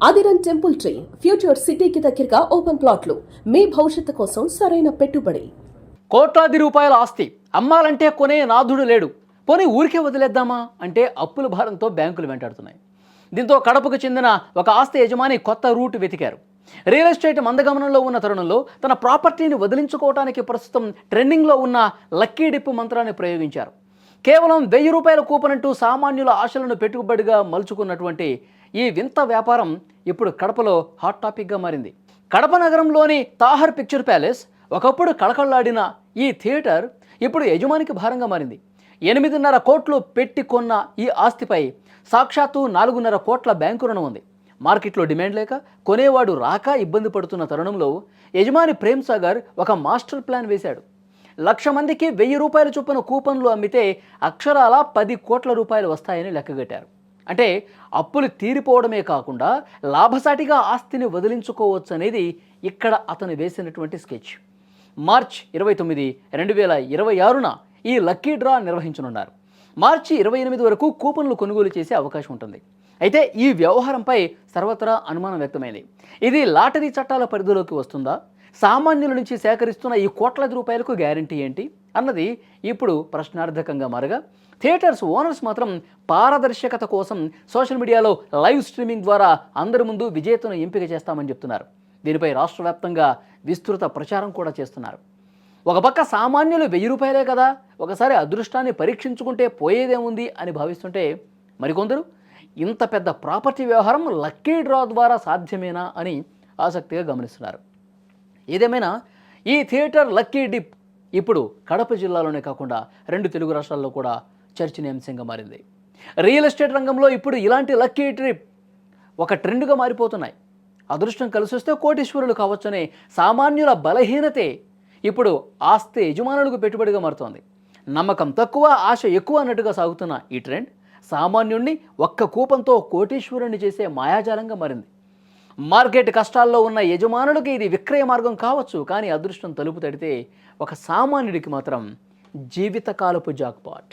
ఆదిరన్ temple tree future సిటీకి దగ్గరగా open ప్లాట్లు మీ భవిష్యత్తు కోసం సరైన పెట్టుబడి. కోట్లాది రూపాయల ఆస్తి అమ్మాలంటే కొనే నాథుడు లేడు, పోనీ ఊరికే వదిలేద్దామా అంటే అప్పుల భారంతో బ్యాంకులు వెంటాడుతున్నాయి. దీంతో కడపకు చెందిన ఒక ఆస్తి యజమాని కొత్త రూట్ వెతికారు. రియల్ ఎస్టేట్ మందగమనంలో ఉన్న తరుణంలో తన ప్రాపర్టీని వదిలించుకోవడానికి ప్రస్తుతం ట్రెండింగ్లో ఉన్న లక్కీ డిప్ మంత్రాన్ని ప్రయోగించారు. కేవలం 1000 రూపాయల కూపన్ అంటూ సామాన్యుల ఆశలను పెట్టుబడిగా మలుచుకున్నటువంటి ఈ వింత వ్యాపారం ఇప్పుడు కడపలో హాట్ టాపిక్గా మారింది. కడప నగరంలోని తాహర్ పిక్చర్ ప్యాలెస్ ఒకప్పుడు కళకళలాడిన ఈ థియేటర్ ఇప్పుడు యజమానికి భారంగా మారింది. 8.5 కోట్లు పెట్టి కొన్న ఈ ఆస్తిపై సాక్షాత్తు 4.5 కోట్ల బ్యాంకు రుణం ఉంది. మార్కెట్లో డిమాండ్ లేక కొనేవాడు రాక ఇబ్బంది పడుతున్న తరుణంలో యజమాని ప్రేమ్ సాగర్ ఒక మాస్టర్ ప్లాన్ వేశాడు. 1,00,000 మందికి 1000 రూపాయల చొప్పున కూపన్లు అమ్మితే అక్షరాల 10 కోట్ల రూపాయలు వస్తాయని లెక్కగట్టారు. అంటే అప్పులు తీరిపోవడమే కాకుండా లాభసాటిగా ఆస్తిని వదిలించుకోవచ్చు అనేది ఇక్కడ అతను వేసినటువంటి స్కెచ్. మార్చి 29, 2026న ఈ లక్కీ డ్రా నిర్వహించనున్నారు. మార్చి 28 వరకు కూపన్లు కొనుగోలు చేసే అవకాశం ఉంటుంది. అయితే ఈ వ్యవహారంపై సర్వత్రా అనుమానం వ్యక్తమైంది. ఇది లాటరీ చట్టాల పరిధిలోకి వస్తుందా? సామాన్యుల నుంచి సేకరిస్తున్న ఈ కోట్లాది రూపాయలకు గ్యారంటీ ఏంటి అన్నది ఇప్పుడు ప్రశ్నార్థకంగా మారగా, థియేటర్స్ ఓనర్స్ మాత్రం పారదర్శకత కోసం సోషల్ మీడియాలో లైవ్ స్ట్రీమింగ్ ద్వారా అందరి ముందు విజేతను ఎంపిక చేస్తామని చెప్తున్నారు. దీనిపై రాష్ట్ర వ్యాప్తంగా విస్తృత ప్రచారం కూడా చేస్తున్నారు. ఒక పక్క సామాన్యులు 1000 రూపాయలే కదా, ఒకసారి అదృష్టాన్ని పరీక్షించుకుంటే పోయేదేముంది అని భావిస్తుంటే, మరికొందరు ఇంత పెద్ద ప్రాపర్టీ వ్యవహారం లక్కీ డ్రా ద్వారా సాధ్యమేనా అని ఆసక్తిగా గమనిస్తున్నారు. ఏదేమైనా ఈ థియేటర్ లక్కీ డిప్ ఇప్పుడు కడప జిల్లాలోనే కాకుండా 2 తెలుగు రాష్ట్రాల్లో కూడా చర్చనీయాంశంగా మారింది. రియల్ ఎస్టేట్ రంగంలో ఇప్పుడు ఇలాంటి లక్కీ ట్రిప్ ఒక ట్రెండ్గా మారిపోతున్నాయి. అదృష్టం కలిసి వస్తే కోటీశ్వరులు కావచ్చనే సామాన్యుల బలహీనతే ఇప్పుడు ఆస్తి యజమానులకు పెట్టుబడిగా మారుతోంది. నమ్మకం తక్కువ, ఆశ ఎక్కువ అన్నట్టుగా సాగుతున్న ఈ ట్రెండ్ సామాన్యుణ్ణి ఒక్క కూపంతో కోటీశ్వరుణ్ణి చేసే మాయాజాలంగా మారింది. మార్కెట్ కష్టాల్లో ఉన్న యజమానులకి ఇది విక్రయ మార్గం కావచ్చు, కానీ అదృష్టం తలుపు తడితే ఒక సామాన్యుడికి మాత్రం జీవితకాలపు జాక్పాట్.